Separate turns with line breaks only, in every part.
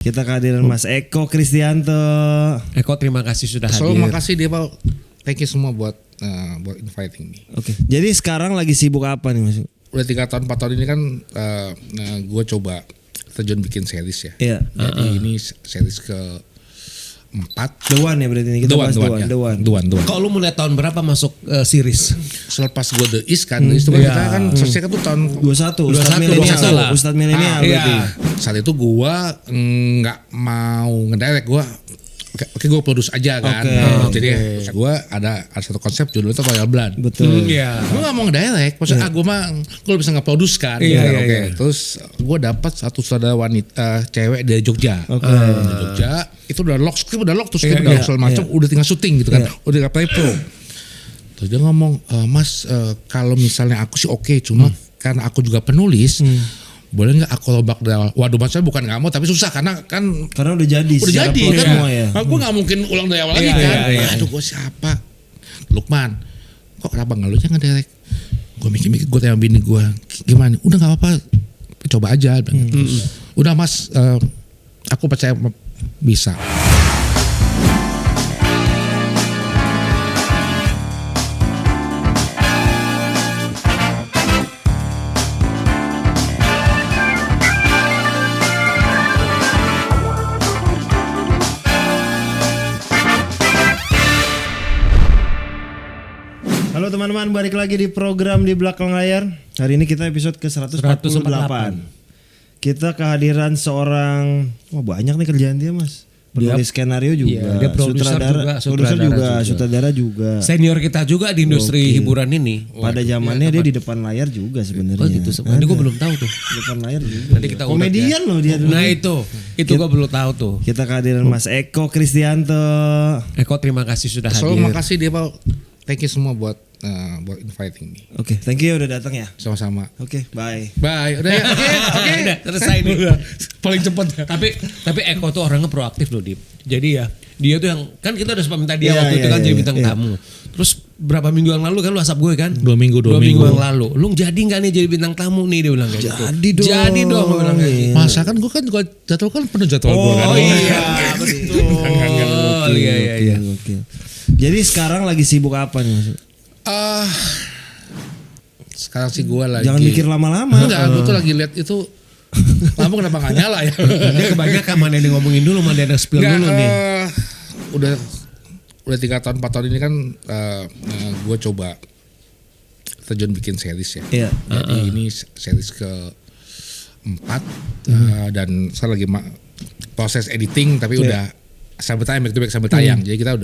Kita kehadiran Mas Eko Kristianto.
Eko, terima kasih sudah hadir.
Terima kasih dia Pak. Thank you semua buat inviting me.
Oke. Jadi sekarang lagi sibuk apa nih Mas?
Udah 3 tahun 4 tahun ini kan gue coba terjun bikin series ya.
Iya.
Jadi ini series ke 4.
The One ya berarti ini kita bahas The One.
Kalau
Kalau lu mulai tahun berapa masuk series?
selepas gue The East kan, itu kan kita kan selesai kan tuh tahun
21 Ustadz milenial berarti.
Saat itu gue nggak mau ngedirect, gue oke gue produce aja kan. Jadi gue ada satu konsep judulnya itu Royal Blood.
Betul.
Gue gak mau ngedirect, maksudnya gue mah gue bisa nge-produce kan. Terus gue dapat satu saudara wanita cewek dari Jogja. Dari Jogja itu udah lock, script udah lock, terus script udah lock segala macam, udah tinggal syuting gitu kan. Udah tinggal play pro. Terus dia ngomong, Mas kalau misalnya aku sih oke, cuma karena aku juga penulis, boleh nggak aku robak dari awal? Waduh, maksudnya bukan nggak mau, tapi susah karena
udah jadi
kan.
semua ya.
Gue nggak mungkin ulang dari awal lagi kan. Aduh, gue siapa? Lukman. Kok kenapa nggak lu aja ngedirect? Gue mikir-mikir, gue tanya bini gue, gimana? Udah nggak apa-apa, coba aja. Udah Mas, aku percaya bisa.
Halo teman-teman, balik lagi di program Di Belakang Layar. Hari ini kita episode ke 148. Kita kehadiran seorang, banyak nih kerjaan dia Mas. Penulis skenario juga,
dia
sutradara juga.
Senior kita juga di industri hiburan ini.
Pada zamannya dia di depan layar juga sebenarnya.
Oh gitu, sebenarnya gue belum tahu tuh.
Di depan layar juga.
Nanti kita
komedian loh dia dulu.
Nah itu gue belum tahu tuh.
Kita kehadiran Mas Eko Kristianto.
Eko, terima kasih sudah hadir.
Terima kasih dia Pak. Thank you semua buat inviting me.
Oke, thank you udah datang ya.
Sama-sama.
Oke, bye.
Bye. Udah ya. Oke.
Udah selesai nih.
Paling cepat.
Tapi Eko tuh orangnya proaktif loh, Dip. Jadi ya dia tuh yang kan kita udah sempat minta dia waktu itu kan jadi bintang tamu. Terus berapa minggu yang lalu kan lu WhatsApp gue kan? 2 minggu yang lalu. Lu jadi nggak nih jadi bintang tamu nih, dia bilang kayak gitu. Jadi dong gue bilang kayak gitu.
Masa kan gue jadwal kan penuh jadwal gue kan.
Oh iya betul. Iya.
Oke. Jadi sekarang lagi sibuk apa nih Mas?
Sekarang sih gue lagi.
Jangan mikir lama-lama.
Enggak, gue tuh lagi lihat itu lampu kenapa nggak nyala ya?
Dia kebanyakan mana yang ngomongin dulu, mana yang spill dulu nih.
Udah 3 tahun 4 tahun ini kan gue coba terjun bikin series ya.
Iya.
Jadi ini series ke 4 dan saya lagi proses editing tapi udah sambil tayang. Jadi kita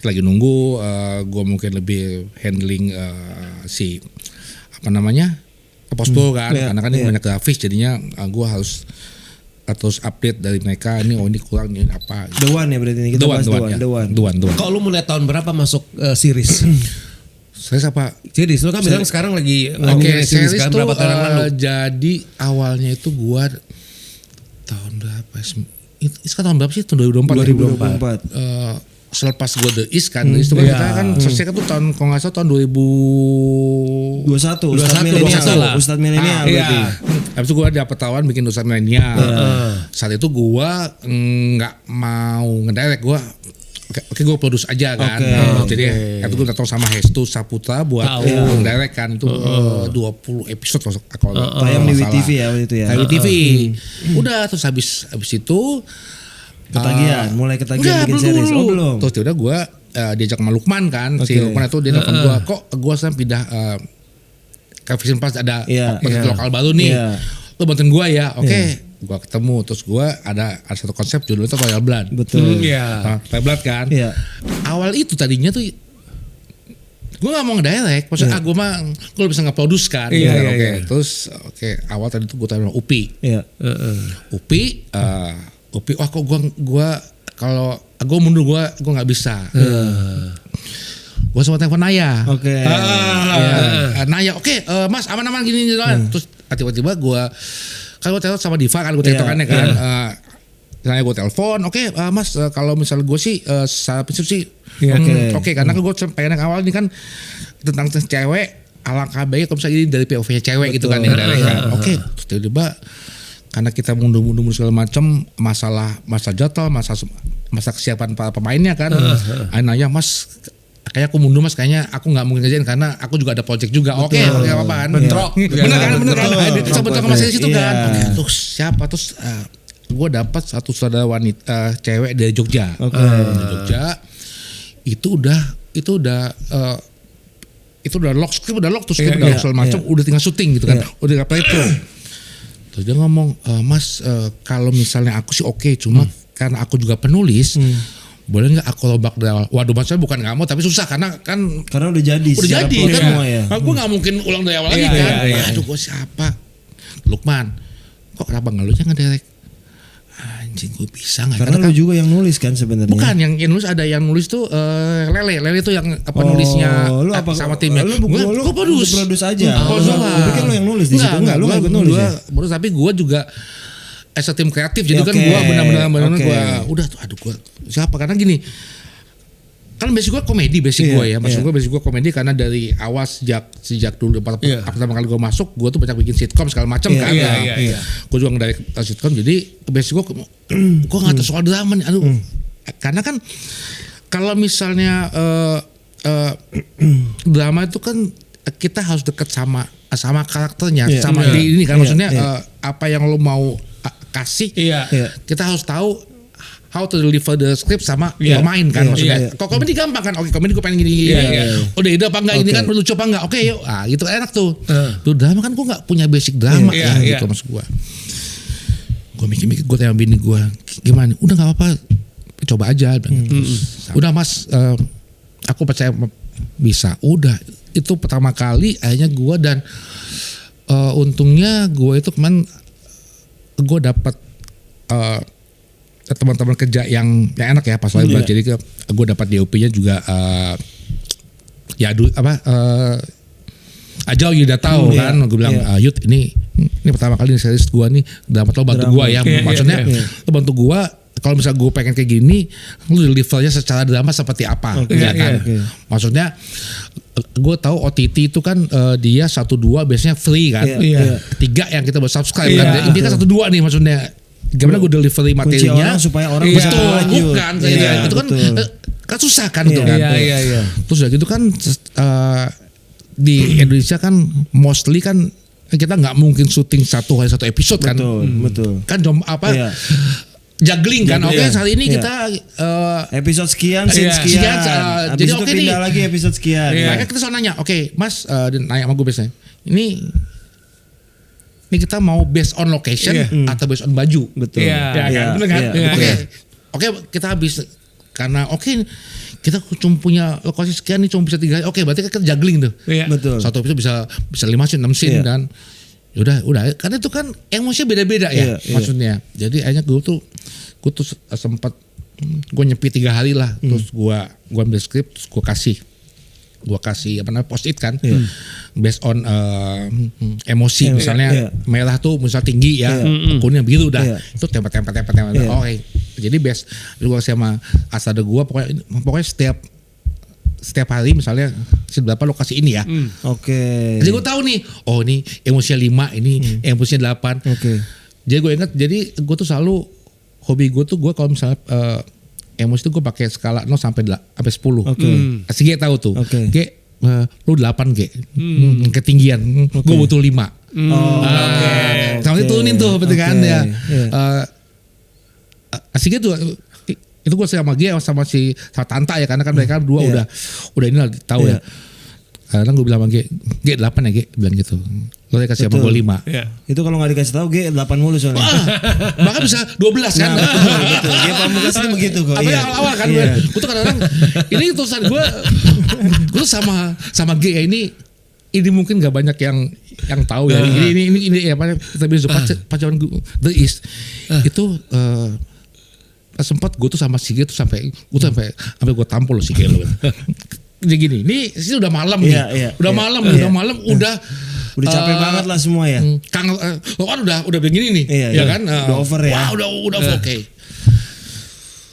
lagi nunggu. Gue mungkin lebih handling si apa namanya post-pro kan, karena kan ini banyak grafis jadinya gue harus update dari mereka ini ini kurang ini apa.
The One ya berarti ini kita bahas The One.
Kalau lu mulai tahun berapa masuk series?
Series apa?
Series lu kan bilang sekarang lagi
series
kan
tuh
berapa tahun yang lalu?
Jadi awalnya itu gue tahun berapa? Sekarang tahun berapa sih? Tahun 2004. Selepas gue The East kan, itu kan kita kan selesai kan tuh tahun kalau nggak salah tahun 2021
Ustadz milenial berarti.
Habis itu gue dapet tawaran bikin Ustadz milenial. Saat itu gue nggak mau ngedirect, gue oke gue produce aja kan. Jadi itu gue datang sama Hestu Saputra buat ngedirect kan, itu 20 episode kalau
tayang di WTV ya waktu itu ya.
WTV. Udah terus habis itu
mulai ketagihan bikin series. Belum.
Terus udah gue diajak sama Lukman kan. Si Lukman itu dia nelfon gue, kok gue sekarang pindah ke Vision Plus ada lokal baru nih. Lu bantuin gue ya. Oke. Gue ketemu, terus gue ada satu konsep judulnya itu Royal Blood.
Betul.
Royal Blood kan. Awal itu tadinya tuh gue gak mau ngedirect, maksudnya gue bisa nge-produce kan. Terus awal tadi tuh gue tanya sama Upi. Upi, kok gue kalau gue mundur gue nggak bisa. Gue sempat telepon Naya. Naya, Mas aman gini. Terus tiba-tiba gue telepon sama Diva kan, gue tektokannya kan. Naya gue telepon, Mas kalau misalnya gue sih secara prinsip sih karena gue pengen yang awal ini kan tentang cewek, alangkah baiknya kalau misalnya ini dari POV-nya cewek gitu kan. Terus tiba-tiba karena kita mundur segala macam, masa jadwal, masa kesiapan para pemainnya kan. Nanya, Mas, kayaknya aku mundur Mas, kayaknya aku nggak mungkin ngerjain karena aku juga ada project juga. Oke, nggak apa-apa kan. Bener kan. Kita bentrok sama saya situ kan. Oke, terus siapa? Terus gue dapat satu saudara wanita cewek dari Jogja. Dari Jogja. Itu udah lock, script udah lock, terus script udah lock segala macam, udah tinggal syuting gitu kan. Udah tinggal play pro. Terus dia ngomong, Mas, kalau misalnya aku sih oke, cuma karena aku juga penulis, boleh nggak aku robak dari awal? Waduh, maksudnya bukan nggak mau, tapi susah karena
udah jadi
kan.
semua ya.
Gue nggak mungkin ulang dari awal lagi kan. Aduh, gue siapa? Lukman. Kok kenapa nggak lu jangan direct? Anjing, gue bisa nggak?
Karena lu juga yang nulis kan sebenarnya.
Bukan, yang nulis ada yang nulis tuh Lele tuh yang nulisnya sama timnya.
Gue produce aja. Gue pikir lu yang nulis di situ. Enggak, lu nggak ikut nulis ya.
Tapi gue juga as a tim kreatif, jadi kan gue benar-benar gue udah tuh, aduh gue siapa, karena gini kan basic gue komedi, gue ya, maksud gue basic gue komedi karena dari awal sejak dulu pertama kali gue masuk, gue tuh banyak bikin sitcom segala macam kan. Gue juga dari sitcom, jadi basic gue nggak tahu soal drama nih, aduh. Karena kan kalau misalnya drama itu kan kita harus dekat sama karakternya, sama di ini kan, maksudnya apa yang lo mau kasih, kita harus tahu how to deliver the script sama pemain kan, maksudnya. Kalau komedi gampang kan, oke komedi gue pengen gini. Udah ide apa enggak, ini kan lucu apa enggak, oke yuk, gitu enak tuh. Tuh drama kan gue nggak punya basic drama gitu maksud gue. Gue mikir-mikir, gue tanya bini gue, gimana? Udah nggak apa-apa, coba aja. Udah Mas, aku percaya bisa. Udah, itu pertama kali akhirnya gue, dan untungnya gue itu kemarin gue dapat teman-teman kerja yang enak ya pas lagi jadi gue dapat DOP-nya juga Ajal udah tahu kan, gue bilang Yud ini pertama kali series gue nih, dapat lo bantu gue ya, maksudnya lo bantu gue kalau misalnya gue pengen kayak gini, lu delivernya secara drama seperti apa, kan? Maksudnya gue tahu OTT itu kan dia 1-2 biasanya free kan, 3 yang kita buat subscribe kan, ini kan 1-2 nih maksudnya. Gimana gue delivery materinya
supaya orang bisa lanjut.
Bukan, itu kan susah kan itu kan. Terus udah gitu kan di Indonesia kan mostly kan kita nggak mungkin syuting satu episode kan.
Betul.
Kan juggling kan. Oke, saat ini kita
episode sekian, scene sekian. Jadi oke pindah lagi episode sekian.
Makanya kita selalu nanya, oke Mas, nanya sama gue biasanya, ini kita mau based on location atau based on baju.
Betul.
Benar kan? Oke, kita habis karena kita cuma punya lokasi sekian nih, cuma bisa 3 hari. Oke, berarti kita juggling tuh.
Betul.
Satu episode bisa 5 scene, 6 scene dan udah karena itu kan emosinya beda-beda ya maksudnya. Jadi akhirnya gue tuh sempat gue nyepi 3 hari lah, terus gue ambil skrip, terus gue kasih post it kan, based on emosi, misalnya merah tuh misal tinggi ya, kuning biru udah, itu tempat. Jadi best gue sama asada gue pokoknya setiap hari misalnya berapa lokasi ini ya. Jadi gue tahu nih, ini emosinya 5, ini emosinya 8. Jadi gue ingat, jadi gue tuh selalu hobi gue tuh, gue kalau misalnya emosi itu gue pakai skala 0 sampai 10. Si G tahu tuh. G lu 8 G. Ketinggian. Gue butuh 5. Sama itu turunin tuh berarti kan ya. Si G tuh itu gue sama G sama Tanta ya, karena kan mereka berdua udah ini lah tahu ya. Kadang gue bilang sama G 8 ya G, bilang gitu. Lo dikasih sama gue 5.
Itu kalau gak dikasih tahu G 8 mulu soalnya.
Bahkan bisa 12 kan.
Betul. G pamungkas itu begitu kok.
Apa awal kan gue tuh kadang-kadang ini tulisan gue tuh sama G ya, ini mungkin gak banyak yang tahu ya. Ini apa kita bisa pacaran gue The East itu sempat gue tuh sama si G tuh sampai gue tampol si G lo. Jadi gini, ini sih udah malam nih. Udah malam, udah
capek banget lah semua ya.
Kang lo kan udah begini nih. Ya kan?
Udah over ya.
Wah, udah oke.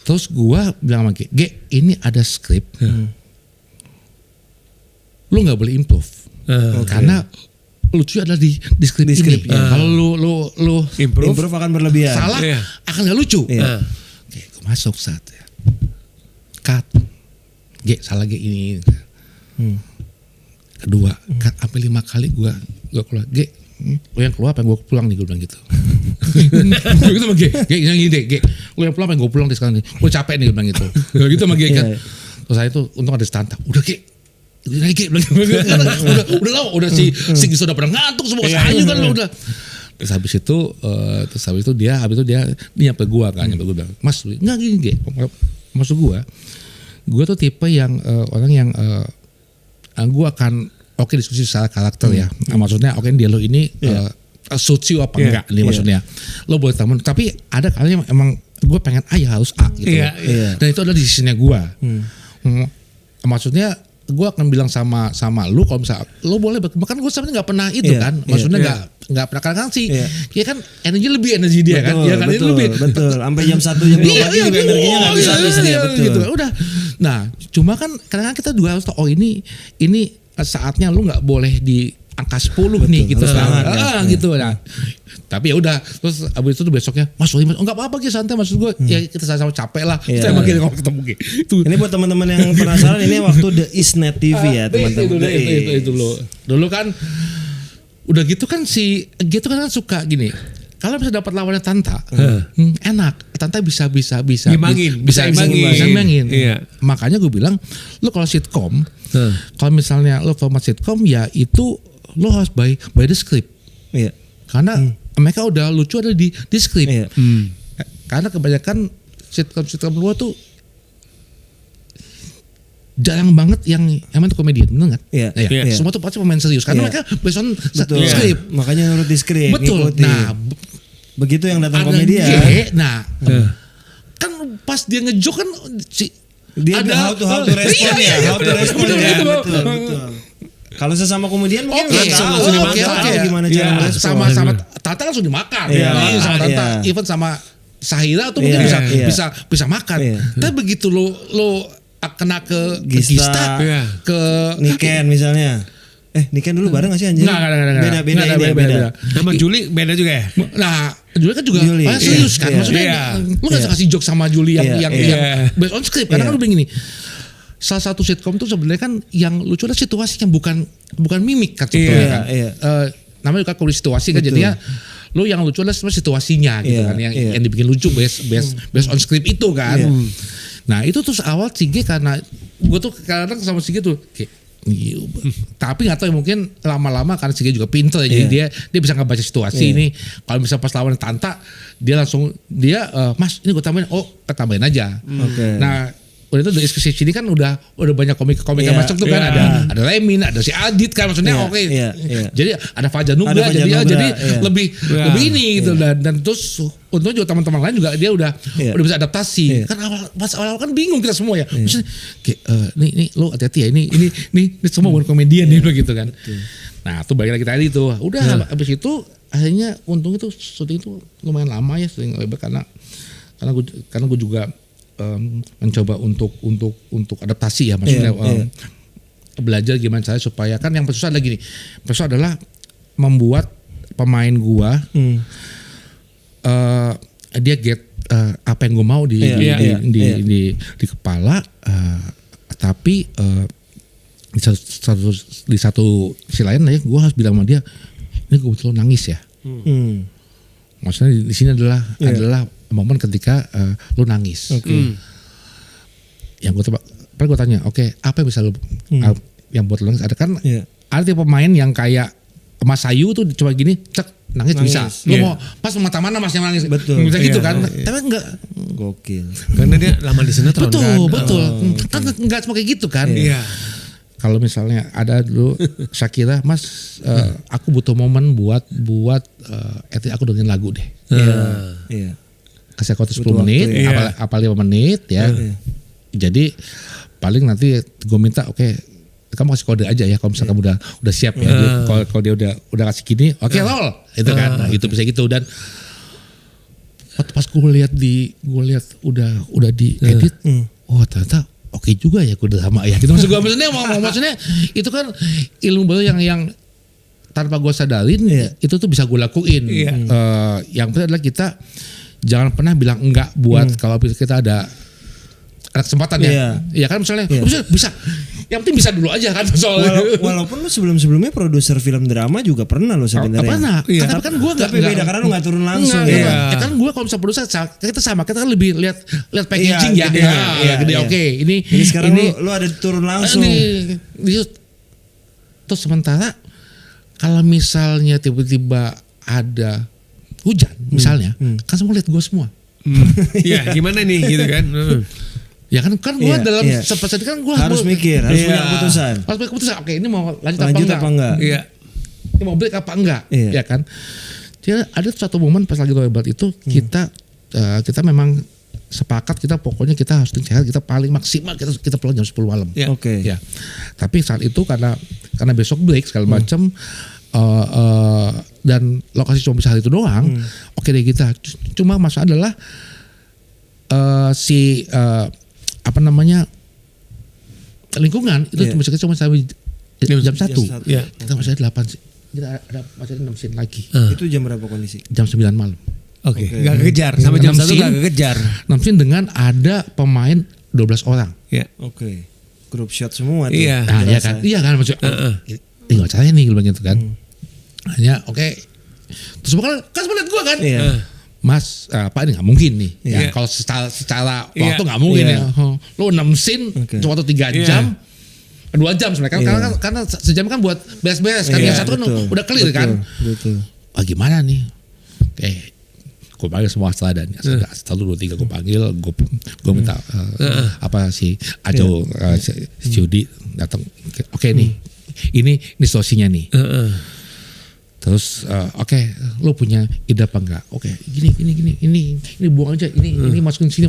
Terus gua bilang sama G, ini ada skrip. Lu enggak boleh improve. Karena lucu adalah di skrip ini. Kalau lu
improve akan berlebihan.
Salah akan gak lucu. Oke, gue masuk saat ya. Cut. Salah ini. Kedua, cut sampai 5 kali gue keluar. Lo yang keluar apa yang gue pulang nih, gue bilang gitu. Gue gitu sama yang gini deh, lo yang pulang apa yang gue pulang deh sekarang nih. Gue capek nih, gue bilang gitu. Gue gitu sama kan. Terus saya itu untung ada stanta. Udah udah si sudah pada ngantuk semua sayu kan udah. Terus habis itu dia nyampe gua kan, nyampe gua bilang, "Mas, enggak gini, maksud gua tuh tipe yang orang yang gua akan diskusi secara karakter ya. Maksudnya dialog ini suits you apa enggak nih maksudnya. Lo boleh temen, tapi ada kali yang emang gua pengen harus A gitu. Dan itu adalah decisionnya gua. Maksudnya gue akan bilang sama lu kalau misalnya lo boleh bahkan gue sebenarnya nggak pernah itu kan maksudnya nggak pernah kadang sih ya kan energi dia kan ya kan
betul sampai jam 1 jam 2 pagi juga energinya nggak bisa habis dia
gitu udah. Nah cuma kan kadang-kadang kita juga harus tahu ini saatnya lu nggak boleh di angka 10 nih gitu kan gitu. Nah tapi ya udah terus abis itu besoknya Mas enggak apa-apa Ki, santai maksud gue ya kita sama-sama capek lah kita emang gini kalau ketemu gitu.
Ini buat teman-teman yang penasaran ini waktu The Isnet TV ya teman-teman.
Itu loh dulu kan udah gitu kan gitu kan suka gini kalau bisa dapat lawannya Tanta enak Tanta bisa imbangin. Makanya gue bilang lo kalau sitkom kalau misalnya lo format sitkom ya itu lo harus by the script karena mereka udah lucu ada di skrip. Karena kebanyakan sitkom luar tuh jarang banget yang emang tuh komedian, bener nggak? Semua tuh pasti pemain serius karena mereka based on skrip.
Makanya nurut di skrip.
Betul.
Ngikutin. Nah, begitu yang datang komedian.
Kan pas dia ngejok kan
dia ada how to respond ya, betul. Kalau sesama komedian mungkin langsung dimakan gimana cara merespon.
Sama Tata langsung dimakan. Sama Tata, even sama Sahira tuh mungkin bisa makan. Tapi begitu lo kena ke Gista, ke
Niken misalnya. Niken dulu bareng gak sih anjir?
Beda.
Sama Juli beda juga ya?
Nah, Juli kan juga serius kan. Maksudnya lu gak kasih joke sama Juli yang based on script. Karena kan lu begini. Salah satu sitkom tuh sebenarnya kan yang lucu adalah situasi yang bukan mimik kan sebetulnya kan. Namanya juga kalau situasi kan jadinya lo yang lucu adalah situasinya gitu kan yang dibikin lucu based on script itu kan. Nah itu tuh awal Sige karena gue tuh kadang sama Sige tuh tapi nggak tahu ya mungkin lama-lama karena Sige juga pinter jadi dia bisa ngebaca situasi ini. Kalau misalnya pas lawan Tanta dia langsung Mas ini gue tambahin tambahin aja. Nah udah itu diskusi sini kan udah banyak komik yang masuk tuh kan ada Lemin, ada si Adit kan maksudnya jadi ada Fajar Nugra jadi lebih ini gitu dan terus untungnya juga teman-teman lain juga dia udah bisa adaptasi kan awal kan bingung kita semua ya maksudnya nih lo hati-hati ya ini semua bukan komedian nih begitu kan. Nah tuh balik lagi tadi tuh udah habis itu akhirnya untung itu syuting itu lumayan lama ya sering lebar karena gue juga mencoba untuk adaptasi ya maksudnya belajar gimana caranya supaya kan yang susah adalah gini, susah adalah membuat pemain gua dia get apa yang gua mau di kepala tapi di satu sisi lain ya gua harus bilang sama dia ini gua betul nangis ya. Maksudnya di sini adalah momen ketika lu nangis. Yang gue tanya, apa yang bisa lu yang buat lu nangis? Ada kan ada tipe pemain yang kayak Mas Ayu tuh coba gini, nangis bisa. Lu mau pas mata mana Mas yang nangis?
Betul.
Bisa gitu kan? Tapi enggak.
Gokil.
Karena dia lama di sinetron kan.
Betul. Kan enggak semua kayak gitu kan? Iya. Kalau misalnya ada dulu Shakira, Mas, aku butuh momen buat aku dengerin lagu deh.
Iya.
Kasih aku 10 menit, apa 5 menit ya. Jadi paling nanti gue minta kamu kasih kode aja ya kalau misalnya kamu udah siap ya. Kalau dia udah kasih gini, roll. Itu kan. Nah, itu bisa gitu dan pas gue lihat udah diedit, ternyata oke juga ya gue drama ya. Gitu maksudnya itu kan ilmu baru yang tanpa gue sadarin itu tuh bisa gue lakuin. Yang penting adalah kita jangan pernah bilang enggak buat kalau kita ada kesempatan ya kan misalnya bisa yang penting bisa dulu aja kan soalnya.
Walaupun lu sebelumnya produser film drama juga pernah lo sebenarnya.
Pernah. Tapi kan gue
tapi beda karena lu nggak turun langsung.
Ya kan gue kalau bisa produser kita sama, kita kan lebih lihat packaging ya. Gede. Oke, ini
sekarang lu ada turun langsung.
Terus sementara kalau misalnya tiba-tiba ada hujan misalnya, kan semua lihat gue semua.
Ya gimana nih gitu kan.
Ya kan gue dalam seperti kan gue
harus mikir, harus punya keputusan.
Harus punya keputusan. Oke, ini mau lanjut apa enggak?
Iya.
Ini mau break apa enggak? Ya kan. Jadi ada satu momen pas lagi Royal itu kita memang sepakat kita pokoknya kita harus sehat, kita paling maksimal kita pulang jam 10 malam.
Oke.
Ya. Tapi saat itu karena besok break segala macam dan lokasi cuma bisa hari itu doang. Oke deh kita. Cuma masalah adalah lingkungan itu cuma sampai jam 1. Kita masih ada 8 masih ada 6 scene lagi.
Itu jam berapa kondisi?
Jam 9 malam.
Oke. Gak kekejar sampai jam 1 gak kekejar.
6 scene dengan ada pemain 12 orang.
Ya.
Oke. Grup shot semua tuh.
Iya.
Nah, iya kan? Iya kan maksudnya. Ini enggak caranya nih bilang gitu kan. Hanya oke. Terus kan semua lihat gua kan. Mas, Pak ini nggak mungkin nih. Ya, kalau secara waktu nggak mungkin ya. Lo 6 scene, cuma waktu 3 jam, 2 jam sebenarnya. Karena sejam kan buat beres-beres kan. Yang satu kan udah clear kan.
Betul.
Gimana nih? Oke, gue panggil semua setelah dan 1, 2, 3 gue panggil, gue minta si Ajo, si Judi datang. Oke nih, ini solusinya nih. Terus lo punya ide apa enggak? Oke, ini buang aja, ini masukin sini,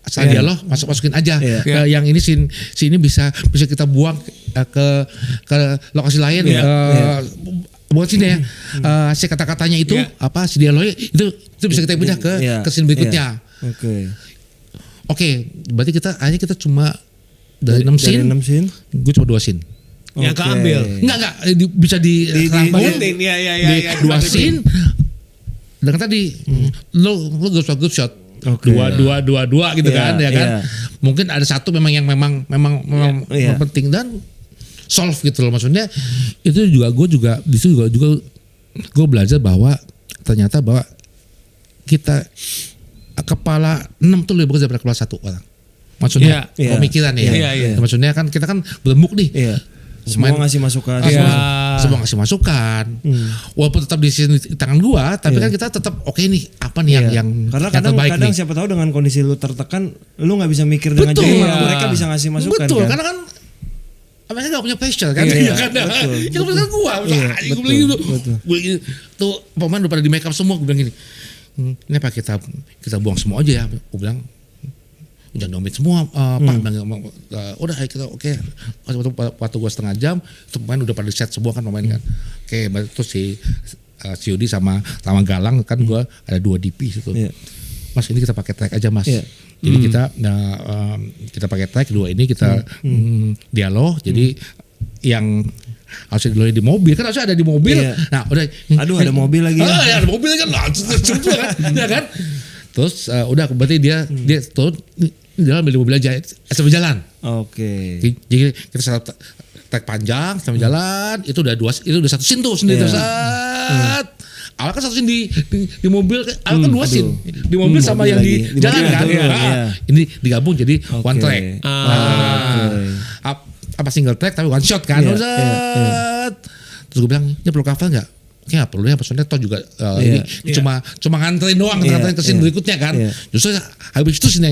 asal dia loh masukin aja. Yang ini sini bisa kita buang ke lokasi lain. Bukan sini ya. Si kata-katanya itu si dialognya itu bisa kita pindah ke scene berikutnya. Oke, berarti kita cuma dari 6 scene, gue cuma 2 scene.
Yang keambil.
Enggak bisa dirangkumin di 2 scene. Dengan tadi lo good shot. Dua gitu kan ya kan. Mungkin ada satu memang penting dan solve gitu loh, maksudnya itu juga gue belajar bahwa ternyata bahwa kita kepala 6 tuh lebih bagus daripada kepala 1 orang. Maksudnya pemikiran maksudnya kan kita kan berembuk nih.
Semua ngasih masukan.
Semua ngasih masukan. Walaupun tetap di tangan gua, tapi kan kita tetap oke nih apa nih yang
karena
terbaik
kadang
nih.
Siapa tahu dengan kondisi lu tertekan, lu nggak bisa mikir dengan jernih, mereka bisa ngasih masukan.
Betul,
kan?
karena kan mereka gak punya pressure kan. Kita bilang gua, gue bilang gitu. Tuh pemain udah pada di make up semua, gue bilang gini. Ini apa kita buang semua aja ya. Gue bilang jangan domit semua Pak. Udah kita oke. Waktu gue setengah jam itu pemain udah pada set semua kan pemain kan. Oke, terus si Yudi sama Galang kan gue ada 2 DP situ. Mas ini kita pakai track aja Mas. Jadi kita pakai track 2 ini kita dialog. Jadi yang harusnya dulu di mobil kan harusnya ada di mobil. Nah udah.
Aduh ada mobil lagi.
Ada mobil kan langsung ya kan. Terus udah berarti dia turun di dalam mobil aja sambil jalan.
Oke.
Jadi kita set track panjang sambil jalan itu udah 1 scene tuh sendiri tuh saat. Awal kan 1 scene di mobil, awal kan 2 scene di mobil sama yang di jalan kan. Ini digabung jadi one track. Apa single track tapi one shot kan. Terus gue bilang ini perlu cover nggak? Kayaknya nggak perlu ya, maksudnya toh juga ini cuma nganterin doang, nganterin ke scene berikutnya kan. Justru habis itu scene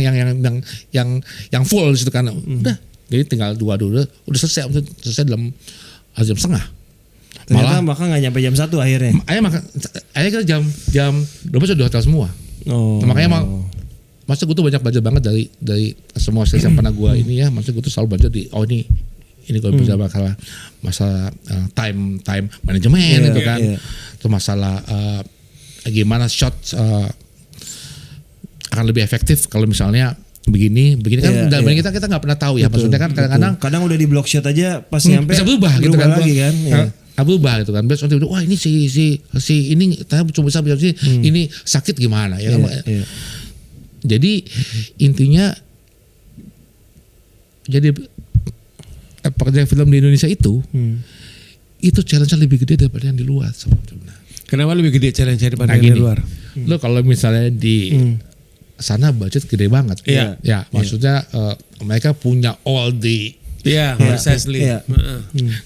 yang full di situ kan. Udah, jadi tinggal 2 dulu, udah selesai dalam jam setengah.
Ternyata bahkan nggak nyampe jam 1 akhirnya.
Akhirnya kita jam 12 udah di hotel semua. Makanya maksudnya gue tuh banyak belajar banget dari semua stage yang pernah gue ini ya. Maksudnya gue tuh selalu belajar ini kalau bisa masalah time management itu kan. Itu masalah gimana shot akan lebih efektif kalau misalnya begini kan dalam kita nggak pernah tahu ya. Maksudnya kan kadang-kadang
udah di block shot aja pas nyampe
bisa berubah gitu kan
lagi kan.
berubah gitu kan. Based on wah ini si ini ternyata cuma bisa ini sakit gimana ya. Jadi intinya jadi pekerjaan film di Indonesia itu challenge-nya lebih gede daripada yang di luar sebenarnya.
Kenapa lebih gede challenge-nya daripada yang di luar?
Lo kalau misalnya di sana budget gede banget. Ya, maksudnya mereka punya all the
precisely.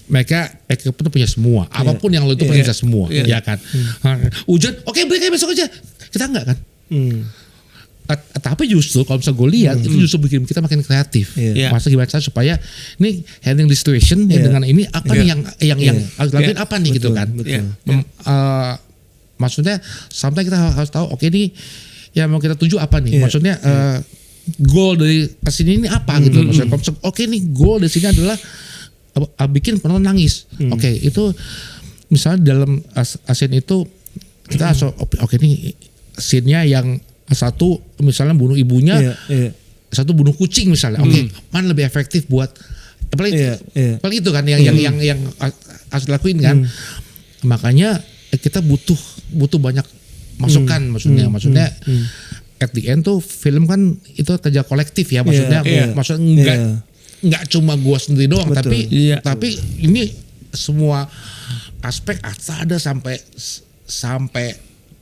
Mereka itu punya semua. Apapun yang lo itu punya bisa semua, ya kan. Hujan, oke break aja besok aja. Kita enggak kan. Tapi justru kalau misalnya gue lihat itu justru bikin kita makin kreatif. Masa gimana cara supaya ini handling the situation dengan ini apa nih yang harus lakuin apa nih gitu kan. Maksudnya sampai kita harus tahu oke ini yang mau kita tuju apa nih. Maksudnya goal dari kesini ini apa gitu. Maksudnya oke nih goal dari sini adalah bikin penonton nangis. Oke, itu misalnya dalam scene itu kita oke nih scene-nya yang satu misalnya bunuh ibunya, satu bunuh kucing misalnya. Oke, mana lebih efektif buat apalagi itu kan yang harus dilakuin kan. Makanya kita butuh banyak masukan maksudnya at the end tuh film kan itu kerja kolektif ya maksudnya maksudnya enggak cuma gua sendiri doang. Betul. tapi ini semua aspek ada sampai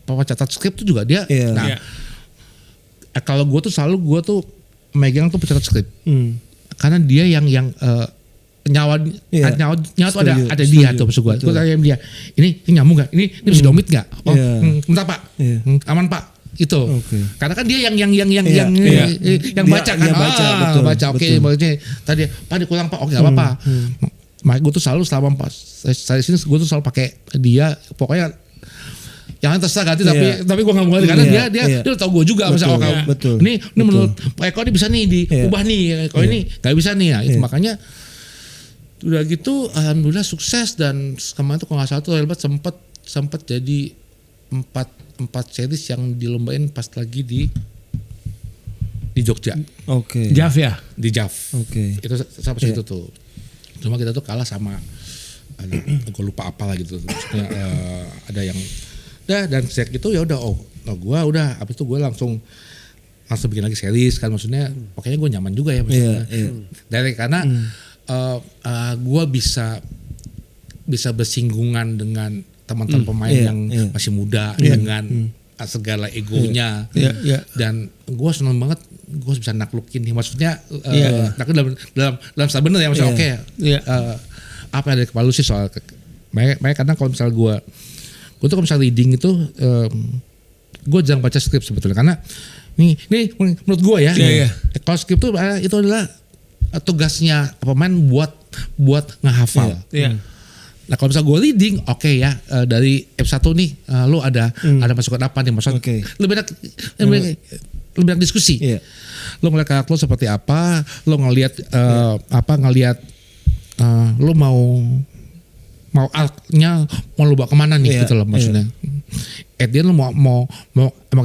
pencatat skrip tuh juga dia. Kalau gua tuh megang tuh pencatat skrip karena dia yang nyawa tuh ada dia tuh maksud gua. Gua tanya dia ini nyambung nggak? Ini bisa domit nggak? Bentar Pak, aman Pak. Itu karena kan dia yang baca kan, baca oke. Tadi Pak dikurang Pak, oke nggak apa-apa. Makanya gue tuh selalu selama saya sini gue tuh selalu pakai dia, pokoknya yang terserah ganti tapi gue nggak mau ganti karena dia udah tau gue juga misalnya ini menurut Pak Eko ini bisa nih diubah nih, kalau ini nggak bisa nih ya. Itu makanya udah gitu alhamdulillah sukses dan kemarin tuh kalau nggak salah tuh Hebat sempat jadi 4 series yang dilombain pas lagi di Jogja.
JAV ya?
Di JAV. Itu sampai situ tuh. Cuma kita tuh kalah sama gue lupa apa lah gitu. Maksudnya ada yang dan set gitu ya udah gue udah habis itu gue langsung bikin lagi series kan, maksudnya pokoknya gue nyaman juga ya maksudnya. Dari karena gue bisa bersinggungan dengan teman-teman pemain yang masih muda dengan segala egonya dan gue seneng banget gue bisa naklukin nih maksudnya dalam bener ya maksudnya apa yang ada di kepala lu sih soal mereka kadang kalau misalnya gue tuh kalau misalnya reading itu gue jarang baca skrip sebetulnya karena nih menurut gue ya kalau skrip itu adalah tugasnya pemain buat ngehafal. Nah kalau misalnya gue reading, dari episode 1 nih, lo ada masukan apa nih? Maksudnya lebih banyak diskusi. Lo ngeliat karakter lo seperti apa? Lo ngeliat lo mau arc-nya mau lo bawa kemana nih gitu loh maksudnya. At the end lo mau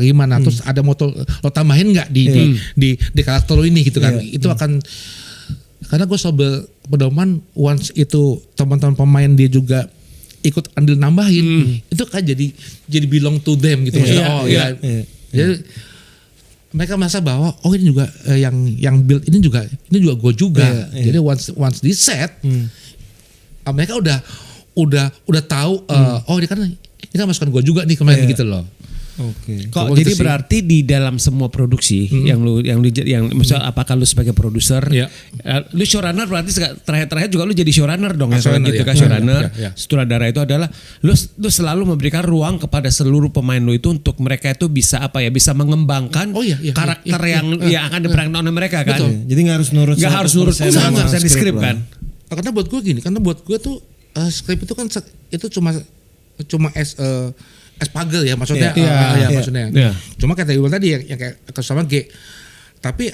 gimana? Terus ada mau lo tambahin nggak di karakter lo ini gitu kan? Itu akan karena gue selalu berpedoman once itu teman-teman pemain dia juga ikut andil nambahin itu kan jadi belong to them gitu maksudnya jadi mereka merasa bahwa ini juga yang build ini juga gue juga jadi once di set mereka udah tahu ini kan masukan gue juga nih kemarin gitu loh.
Kok jadi berarti di dalam semua produksi yang misalnya apakah lu sebagai produser, lu showrunner berarti terakhir juga lu jadi showrunner dong showrunner. Sutradara itu adalah lu selalu memberikan ruang kepada seluruh pemain lu itu untuk mereka itu bisa bisa mengembangkan karakter yang akan diperankan oleh mereka kan.
Betul. Jadi nggak harus nurut
sama di skrip kan.
Karena buat gue tuh skrip itu kan itu cuma pagel ya maksudnya maksudnya. Cuma kata Iwan tadi yang kayak sama G. Tapi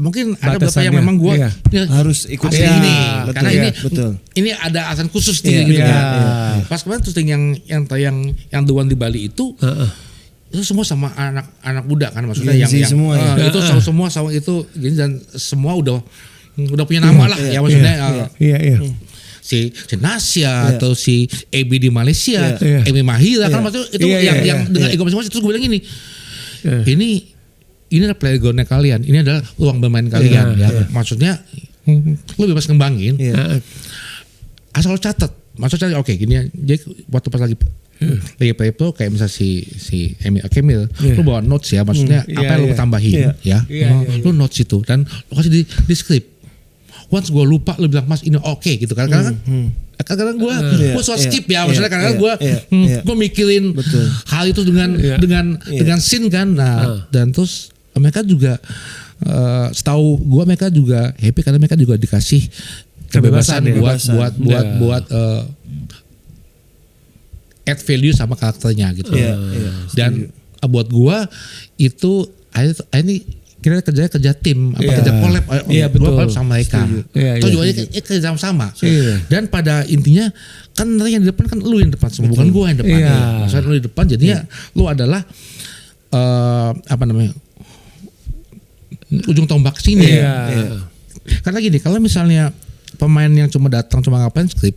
mungkin ada beberapa yang memang gue
harus ikut
ini karena ini ada alasan khusus nih gitu kan. Pas kemarin tuh yang The One di Bali itu semua sama anak muda kan maksudnya yang
semua
itu semua sama itu dan semua udah punya nama lah ya maksudnya. si Nasya atau si Ebi di Malaysia, Emi Mahira kan maksudnya itu yang dengan ego masing-masing. Terus gue bilang gini, ini adalah playgroundnya kalian, ini adalah ruang bermain kalian ya. Maksudnya lu bebas ngembangin, asal lu catat. Maksudnya oke gini ya, jadi waktu pas lagi play pro kayak misalnya si Emil, lu bawa notes ya, maksudnya apa yang lu tambahin ya, lu notes itu dan lu kasih di script. Once gue lupa lu bilang Mas ini oke gitu kan, kadang-kadang gue suka skip ya, maksudnya kadang-kadang gue mikirin hal itu dengan scene kan, dan terus mereka juga setahu gue mereka juga happy karena mereka juga dikasih kebebasan buat add value sama karakternya gitu. Dan buat gue itu ini kita kerja tim, kerja collab, collab sama mereka. Atau juga kerja sama. Dan pada intinya kan nanti yang di depan kan lu yang depan, semua bukan gue yang depan. Maksudnya lu di depan, jadinya lu adalah ujung tombak sini. Karena gini, kalau misalnya pemain yang cuma datang cuma ngapain skrip,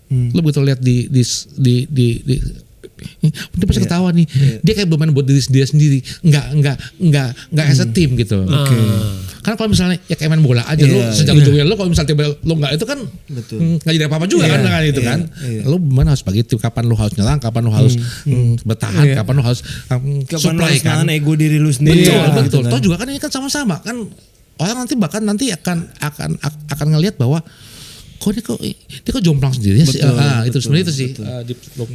lu begitu lihat di dia pasti ketawa nih. Dia kayak bermain buat diri dia sendiri, nggak as a team gitu. Karena kalau misalnya ya kayak main bola aja, lu sejago-jagonya lu, kalau misalnya tiba lu nggak itu kan nggak jadi apa-apa juga kan dengan itu kan. Lu mana harus begitu, kapan lu harus nyerang, kapan lu harus bertahan, kapan lu harus supply kan.
Ego diri lu sendiri.
Betul. Toh juga kan ini kan sama-sama kan, orang nanti akan ngelihat bahwa kok dia kok jomplang sendiri sih. Itu sebenarnya itu sih.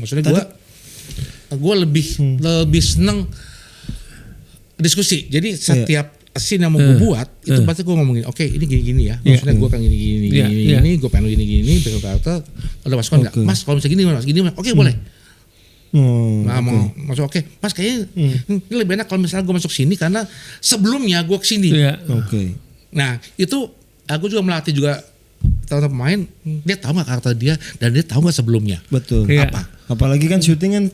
Maksudnya gue lebih seneng diskusi. Jadi setiap scene yang mau gue buat itu pasti gue ngomongin, oke, ini gini ya. Maksudnya gue kan gini, gue pengen gini, pengen karakter. Ada masukan nggak? Mas kalau misalnya gini, oke boleh. Mau masuk oke. Mas kayaknya ini lebih enak kalau misalnya gue masuk sini karena sebelumnya gue kesini. Nah itu aku juga melatih juga teman pemain, dia tahu nggak karakter dia dan dia tahu nggak sebelumnya.
Betul. Apalagi kan syuting kan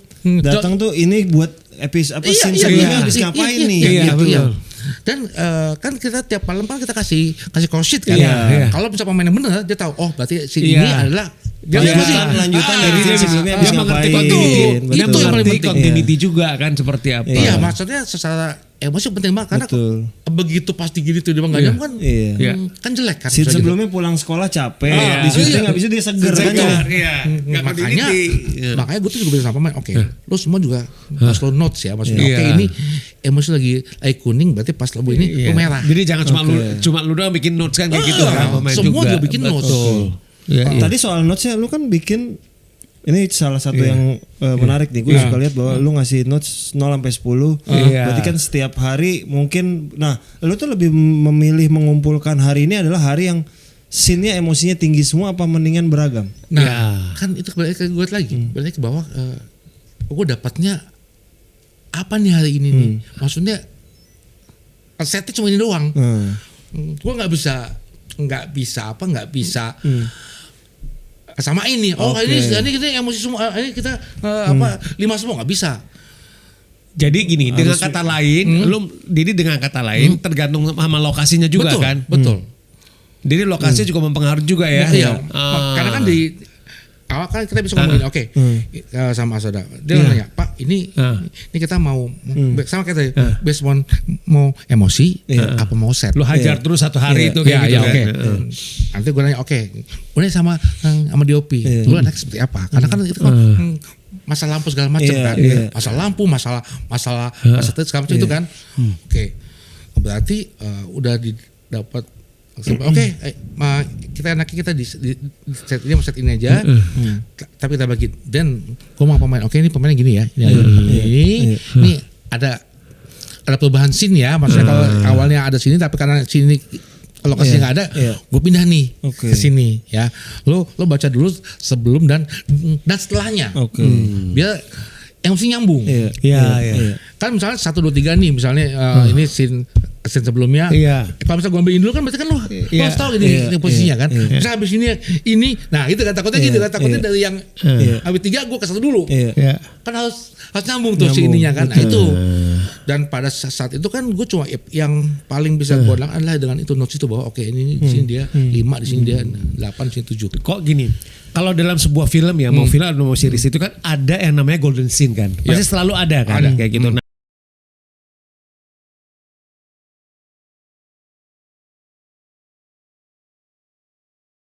datang tuh ini buat episode scene sebelumnya habis ngapain nih. Dan kan kita tiap malam kan kita kasih call sheet kan. Kalau bisa pemain yang benar dia tahu, oh berarti si ini adalah lanjutan dari scene sebelumnya habis ngapain.
Itu yang paling penting, continuity juga kan seperti apa.
Iya, maksudnya secara emosi penting banget karena begitu pasti gini tuh dia nggak nyam kan, kan jelek kan.
Sebelumnya pulang sekolah capek, di syuting habis itu dia seger kan.
Makanya gue tuh juga bisa sama pemain. Oke, lo semua juga harus lo notes ya, maksudnya. Oke, ini emosi lagi kuning, berarti pas lo ini lo merah.
Jadi jangan cuma lu doang bikin notes kan kayak gitu kan.
Semua juga bikin notes.
Tadi soal notesnya lu kan bikin. Ini salah satu yang menarik nih. Gue suka lihat bahwa lu ngasih notes 0 sampai 10. Berarti kan setiap hari mungkin, nah lu tuh lebih memilih mengumpulkan hari ini adalah hari yang scene-nya emosinya tinggi semua apa mendingan beragam?
Nah, kan itu balik ke gue lagi. Balik ke bawah, gue dapatnya apa nih hari ini nih? Maksudnya setnya cuma ini doang. Gue nggak bisa sama ini. Ini emosi semua. Ini kita 5 semua nggak bisa.
Jadi gini, dengan kata lain, jadi dengan kata lain tergantung sama lokasinya juga.
Betul,
kan.
Betul.
Jadi lokasinya juga mempengaruhi juga ya.
Karena kan di awal kan kita bisa ngomongin sama Asada. Dia nanya, Pak, ini kita mau sama kita based on mau emosi apa mau set.
Lu hajar terus satu hari itu kayak gitu kan.
Nanti gue nanya, udah sama DOP. Lu anak seperti apa? Karena kan itu kan masalah lampu segala macam kan. Masalah lampu, masalah segala macam itu kan. Berarti udah didapat. Kita di set ini mau set ini aja, tapi kita bagi. Dan gue mau pemain, ini pemainnya gini ya. Ini ada perubahan scene ya. Maksudnya kalau awalnya ada sini, tapi karena sini lokasinya nggak ada, gue pindah nih ke sini ya. Lo baca dulu sebelum dan setelahnya, biar yang mesti nyambung. Kan misalnya 1, 2, 3 nih, misalnya ini scene scene sebelumnya. Kalau misalnya gue ambilin dulu kan berarti kan lo harus tahu ini posisinya kan. Misalnya habis ini, nah itu kan takutnya gitu kan, takutnya dari yang habis 3 gue ke 1 dulu. Kan harus nyambung tuh si ininya kan. Nah itu. Dan pada saat itu kan gue cuma yang paling bisa gue bilang adalah dengan itu notes itu bahwa oke ini di sini dia 5, di sini dia 8, di sini 7.
Kok gini? Kalau dalam sebuah film ya, mau film atau mau series itu kan ada yang namanya golden scene kan. Pasti selalu ada kan kayak gitu. Nah,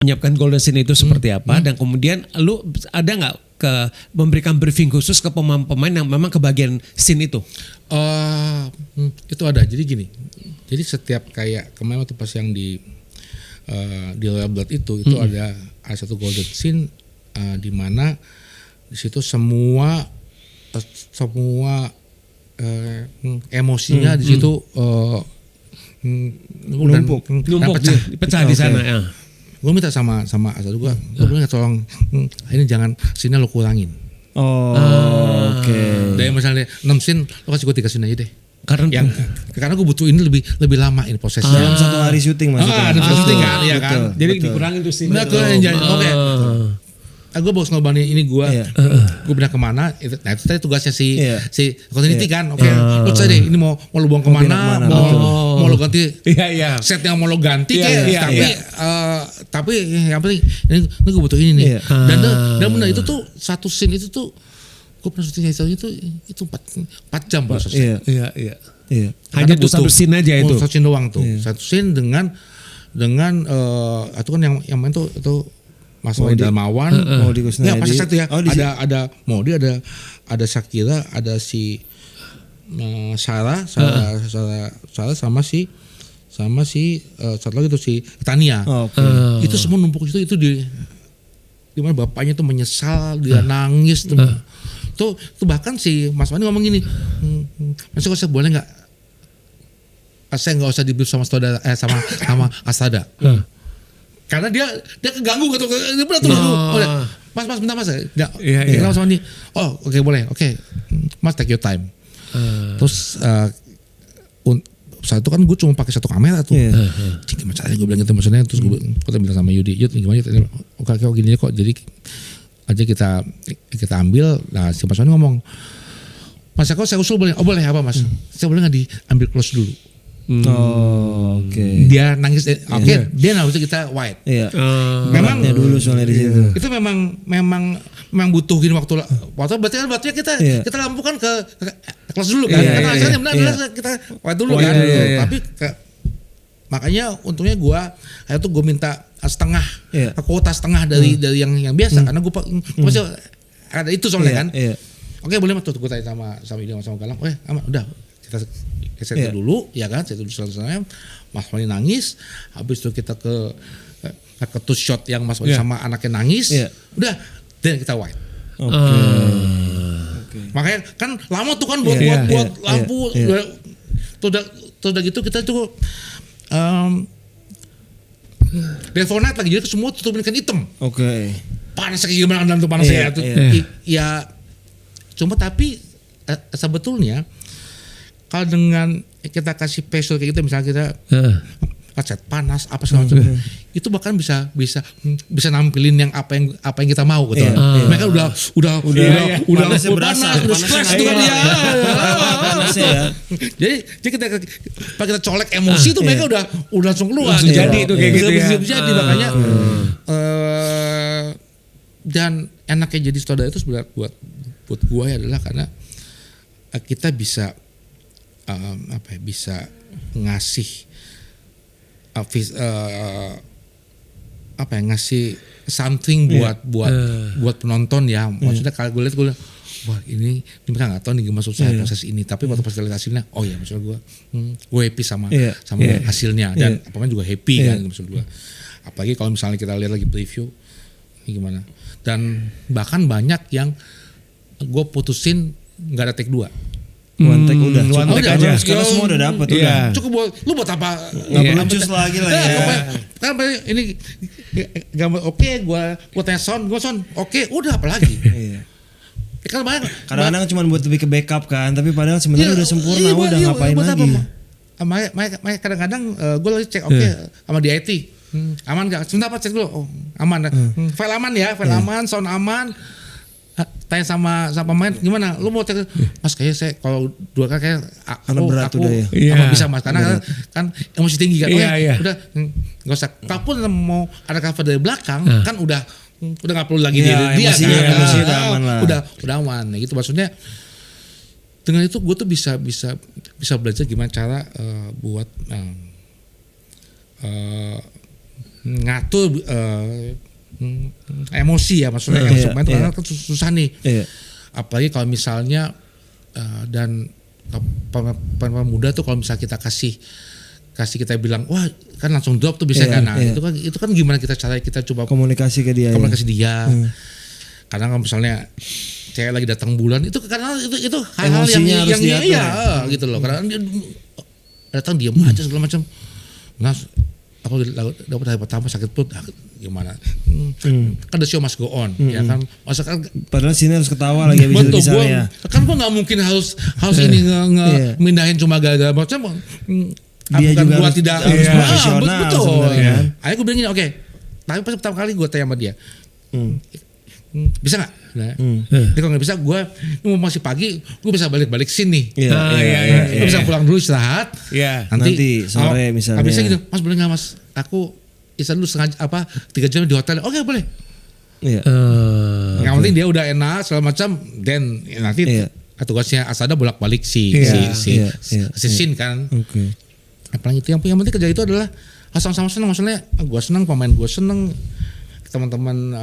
menyiapkan golden scene itu seperti apa dan kemudian lu ada nggak memberikan briefing khusus ke pemain-pemain yang memang kebagian scene itu?
Itu ada. Jadi gini. Jadi setiap kayak kemarin waktu pas yang di Royal Blood itu ada satu golden scene di mana di situ semua emosinya di situ
numpuk pecah di sana ya.
Gue minta sama Asad gue bilang tolong ini jangan scene lo kurangin.
Oke.
Dari misalnya 6 scene lo kasih gue 3 scene aja deh. Karena gue butuh ini lebih lama ini prosesnya.
Dalam 1 hari syuting maksudnya.
Dalam 1 syuting kan, iya kan.
Jadi dikurangin tuh scene.
Oke. Gue bawa snowboard ini gue pindah kemana? Nah itu tadi tugasnya si continuity kan. Oke, lu saya deh ini mau lu buang kemana? Mau lu ganti set yang mau lu ganti tapi yang penting ini gue butuh ini nih. Dan benar itu tuh satu scene itu tuh gue pernah syuting itu 4 jam prosesnya.
Iya. Hanya tuh satu scene aja itu.
Satu scene doang tuh. Satu scene dengan itu kan yang main tuh itu Mas Wahid Darmawan,
Maudy Kusnadi.
Ya pas satu ya. Ada Maudy, ada Shakira, ada si Sarah sama si satu lagi tuh si Tania. Itu semua numpuk itu di mana bapaknya tuh menyesal, dia nangis tuh. Tuh bahkan si Mas Wahid ngomong gini, Mas saya boleh nggak? Saya nggak usah dibrief sama saudara sama Asada. Karena dia keganggu gitu, dia pernah tuh. Mas bentar mas, kenal sama dia. Oke, boleh, oke. Mas take your time. Terus saat itu kan gue cuma pakai 1 kamera tuh. Gimana caranya gue bilang gitu maksudnya. Terus gue bilang sama Yudi, gimana Yud? Oke gini kok. Jadi aja kita ambil. Nah si Mas Wani ngomong, Mas kok saya usul boleh? Oh boleh apa mas? Saya boleh nggak diambil close dulu?
Oke.
Dia nangis. Dia nangis kita wide.
Memang dulu soalnya di situ.
Itu memang butuh gini waktu berarti kita lampukan ke kelas dulu kan. Karena asalnya benar kita wide dulu kan. Tapi makanya untungnya gue minta setengah kuota setengah dari yang biasa karena gue masih ada itu soalnya kan. Oke boleh mas tuh gue tanya sama Ida sama Galang. Aman udah kita set dulu ya kan, set dulu selesai. Mas Wani nangis, habis itu kita ke two shot yang Mas Wani sama anaknya nangis. Udah, dan kita wide. Makanya kan lama tuh kan buat lampu. Terus udah gitu kita tuh Delfonite lagi jadi semua tutupin kan hitam. Panas kayak gimana dalam tuh panasnya ya. Cuma tapi sebetulnya kalau dengan kita kasih pressure kayak gitu misalnya kita set panas apa segala macam itu bahkan bisa nampilin yang apa yang kita mau gitu. Mereka udah panas stress tuh kan ya. Jadi kita colek emosi tuh mereka udah langsung keluar.
Jadi itu kayak gitu ya.
Jadi makanya dan enaknya jadi saudara itu sebenarnya buat gue adalah karena kita bisa bisa ngasih ngasih something buat penonton ya. Maksudnya kalau gue lihat wah ini mereka nggak tahu nih gimana susah proses ini, tapi waktu proses hasilnya maksudnya gue happy sama hasilnya dan pemain juga happy kan maksud gue. Apalagi kalau misalnya kita lihat lagi preview ini gimana, dan bahkan banyak yang gue putusin nggak ada take 2.
One take udah
aja.
Karena semua udah dapet udah.
Cukup lu buat apa?
Nggak perlu cus lagi lah ya.
Kan ini gambar gua tanya sound udah apa lagi?
Kadang-kadang cuma buat lebih ke backup kan, tapi padahal sebenarnya udah sempurna, udah ngapain lagi?
makanya kadang-kadang gue lagi cek sama di IT. Aman gak? Sebentar Pak, cek dulu. Oh, aman. File aman ya, aman, sound aman. Tanya sama pemain gimana? Lu mau cek? Mas kayaknya saya kalau 2 kali kayak aku apa bisa Mas karena kan emosi tinggi kan. Udah enggak usah. Kalaupun mau ada cover dari belakang kan udah enggak perlu lagi dia
emosi udah aman lah.
Udah aman gitu maksudnya. Dengan itu gue tuh bisa belajar gimana cara buat ngatur emosi ya maksudnya yang pemain itu kan susah nih. Apalagi kalau misalnya dan pemain muda tuh kalau misalnya kita kasih kita bilang wah kan langsung drop tuh bisa kan. Nah, itu kan gimana kita coba
komunikasi ke dia.
Karena kalau misalnya saya lagi datang bulan itu karena itu hal-hal yang iya gitu loh. Karena dia datang diam aja segala macam. Nah, aku dapat hari pertama sakit perut gimana? Kan the show must go on ya kan. Masa kan
padahal sini harus ketawa lagi habis itu misalnya.
Kan gua enggak mungkin harus ini mindahin cuma gara-gara macam
dia juga
gua tidak
harus profesional.
Betul. Akhirnya gua bilang gini, oke. Tapi pas pertama kali gua tanya sama dia. Bisa nggak? Jadi kalau nggak bisa, gue masih pagi, gue bisa balik sini. Gue bisa pulang dulu istirahat.
Nanti sore misalnya.
Habisnya gitu, Mas boleh nggak Mas? Aku istirahat dulu 3 jam di hotel. Oke boleh. Yang penting dia udah enak segala macam. Dan nanti tugasnya Asada bolak-balik si Sin kan. Apalagi itu yang penting kerja itu adalah sama-sama senang. Maksudnya gue senang, pemain gue senang, teman-teman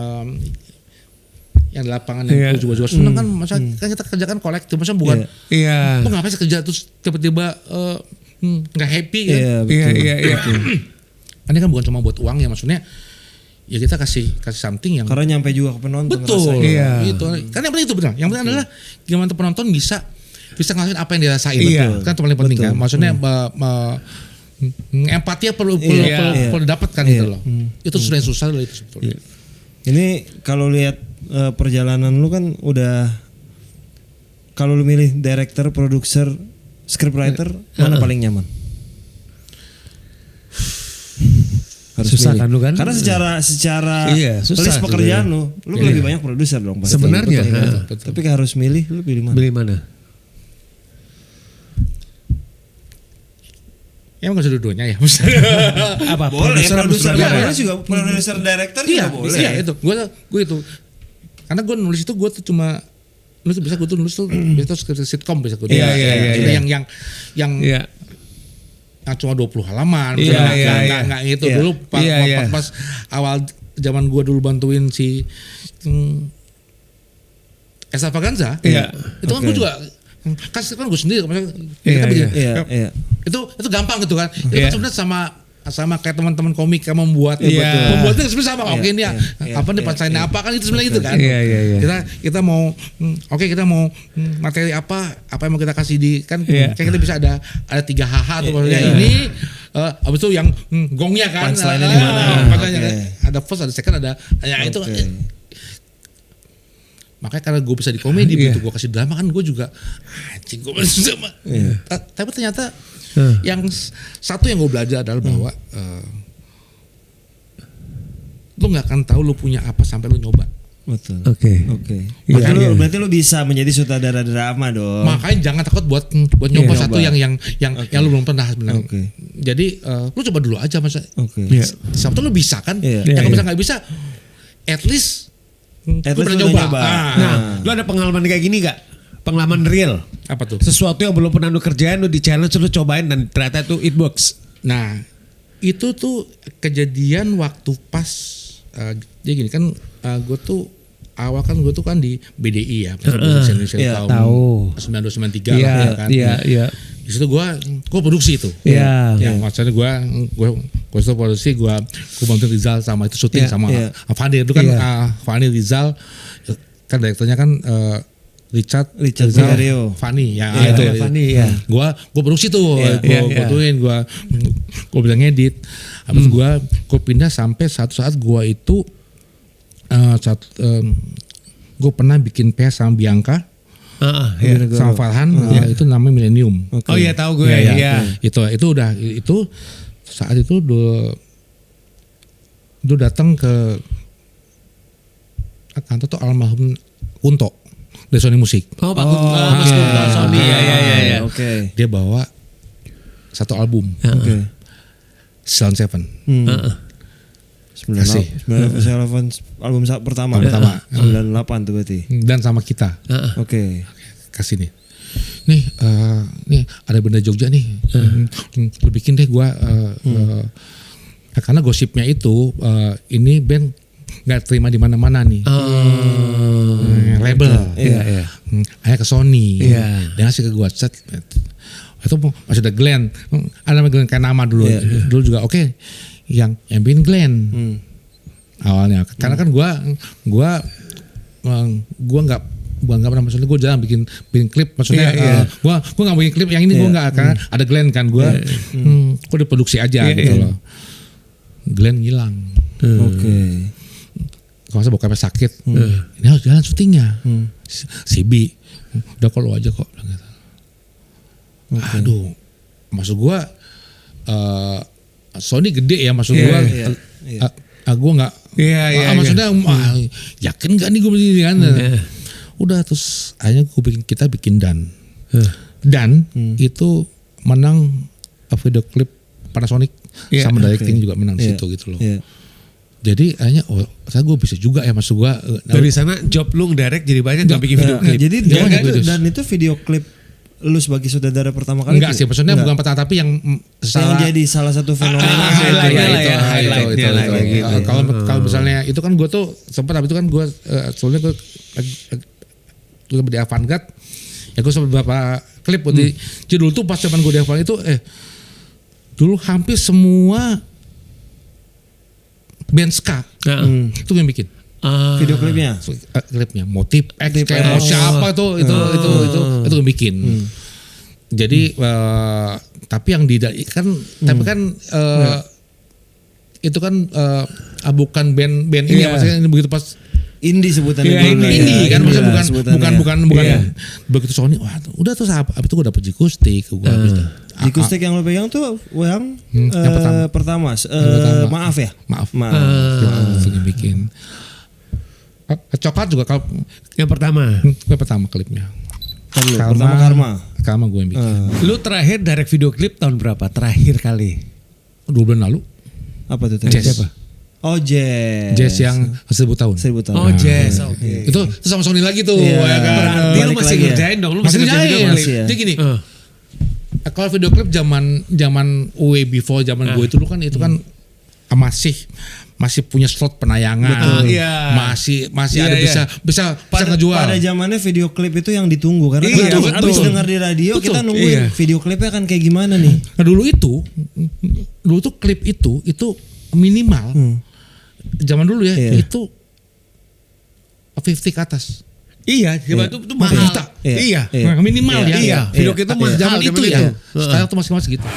yang di lapangan yang juga seneng kan, masa kan kita kerjakan kolektif, masa bukan lu ngapain sih kerja terus tiba-tiba nggak happy kan? Ini kan bukan cuma buat uang ya, maksudnya ya kita kasih something yang
karena nyampe juga ke penonton.
Betul. Itu kan yang penting itu benar. Yang penting adalah gimana penonton bisa ngelakuin apa yang dirasain. Kan itu paling penting kan. Maksudnya empati perlu didapatkan gitu loh. Itu sudah yang susah loh itu sebetulnya.
Ini kalau lihat perjalanan lu kan udah, kalau lu milih director, produser, scriptwriter, mana paling nyaman? Harus
susah
milih.
kan lu kan?
Karena secara
susah
list pekerjaan lu lebih banyak produser dong pasti.
Sebenarnya.
Betul. Tapi harus milih, lu pilih mana?
Pilih mana?
Ya nggak usah dua-duanya ya.
Apa? Boleh. Produser juga, produser director juga boleh.
Iya itu. Gue itu. Karena gue nulis itu gue tuh cuma nulis bisa gue tuh nulis tuh biasa sitkom bisa gue. Yang cuma 20 halaman. Nggak gitu dulu pas awal zaman gue dulu bantuin si Extravaganza. Itu kan gue juga kan gue sendiri itu gampang gitu kan. Itu kan sebenarnya sama kayak teman-teman komik yang membuatnya sebenarnya sama. Oke ini apa nih punchline apa kan itu sebenarnya itu kan. Kita mau kita mau materi apa yang mau kita kasih di kan kayak kita bisa ada 3 HH atau maksudnya ini habis itu yang gongnya kan
punchline-nya di mana.
Ada first, ada second, ada itu makanya karena gue bisa di komedi begitu gue kasih drama kan gue juga anjing gue susah tapi ternyata yang satu yang gue belajar adalah bahwa lu nggak akan tahu lu punya apa sampai lu nyoba.
Betul.
Oke.
Berarti lu bisa menjadi sutradara drama dong.
Makanya jangan takut buat nyoba satu yang lu belum pernah sebenarnya. Jadi lu coba dulu aja masa. Sabtu lu bisa kan? Yang bisa nggak bisa, at least lu pernah nyoba.
Nah, lu ada pengalaman kayak gini gak? Pengalaman real.
Apa tuh?
Sesuatu yang belum pernah lu kerjain, lu di challenge, lu cobain dan ternyata itu it works.
Nah, itu tuh kejadian waktu pas jadi gini kan gue tuh awal kan gue tuh kan di BDI ya, Indonesia tahun 1993 lah kan. Iya. Di situ gue produksi itu. Maksudnya gue itu produksi, gue bantu Rizal sama itu syuting sama Fani itu kan Fani Rizal kan direkturnya kan Richard Rizal Fani itu.
Fani
Gue produksi tuh, gue bantuin, gue bilang ngedit. Habis gue pindah sampai satu saat gue itu gue pernah bikin PS sama Bianca sama Farhan itu namanya Millennium.
Okay. Oh iya tahu gue ya.
Itu udah itu saat itu datang ke kantor tuh almarhum Kunto dari Sony Musik.
Oh Pak Kunto, Mas Kunto Sony ya.
Oke.
Dia bawa satu album. Sound Seven.
9/11 album pertama. 98 tuh berarti.
Dan sama kita.
Oke.
Kasih nih. Nih ada benda Jogja nih. Lu bikin deh gua karena gosipnya itu ini band nggak terima di mana-mana nih. Label.
Iya.
Akhirnya ke Sony. Dia ngasih ke gua set. Itu masih ada Glenn. Ada nama Glenn kayak nama dulu. Dulu juga oke. Yang bikin Glenn. Awalnya karena kan gua nggak pernah, maksudnya gue jarang bikin klip, maksudnya gue nggak bikin klip yang ini, gue nggak, karena ada Glenn kan, gue kok diproduksi aja gitu loh. Glenn ngilang. Oke. Kalau saya bokapnya sakit, ini harus jalan syutingnya. Si B udah kalau aja kok. Aduh, maksud gue Sony gede ya, maksud gue gue nggak, maksudnya yakin nggak nih gue begini kan. Udah, terus akhirnya kita bikin Dan itu menang video klip Panasonic sama directing juga menang di situ gitu loh. Jadi akhirnya gue bisa juga ya, maksud gue
dari sana job lu direct jadi banyak, gak bikin video klip.
Jadi dan itu video klip lu sebagai sutradara pertama kali?
Enggak sih, maksudnya bukan pertama, tapi yang
jadi salah satu fenomena
highlight. Kalau misalnya itu kan gue tuh sempat, tapi itu kan gue soalnya gue di Avantgarde ya, gue sempat beberapa klip di judul tuh pas zaman gue di Avantgarde itu dulu hampir semua band ska itu yang bikin
video klipnya,
Motif X kayak mau siapa tuh itu yang bikin. Jadi tapi yang kan tapi kan itu kan bukan band ini ya, maksudnya begitu pas
indie sebutannya.
Indie kan, maksudnya bukan begitu Sony. Wah, udah tuh apa itu gue dapet Jikustik.
Jikustik yang lo pegang tuh yang pertama. Maaf.
Itu yang bikin. Coklat juga kalau
yang pertama.
Gue pertama klipnya.
Karma
gue yang bikin.
Lu terakhir direct video klip tahun berapa? Terakhir kali?
2 bulan lalu.
Apa tuh?
Jazz.
Oh,
Jazz yang 1000 tahun.
Oh, Jazz. Oke.
Itu sama Sony lagi tuh.
Berarti lu masih ngerjain dong. Lu masih ngerjain.
Jadi gini. Kalau video klip zaman way before zaman gue itu kan masih punya slot penayangan. Masih ada bisa ngejual.
Pada zamannya video klip itu yang ditunggu, karena habis dengar di radio kita nungguin video klipnya kan kayak gimana nih.
Nah, dulu tuh klip itu minimal zaman dulu ya itu 50 ke atas.
Iya, zaman itu mahal.
Minimal ya.
Video klip itu mahal
zaman itu ya. Sekarang tuh masih gitu.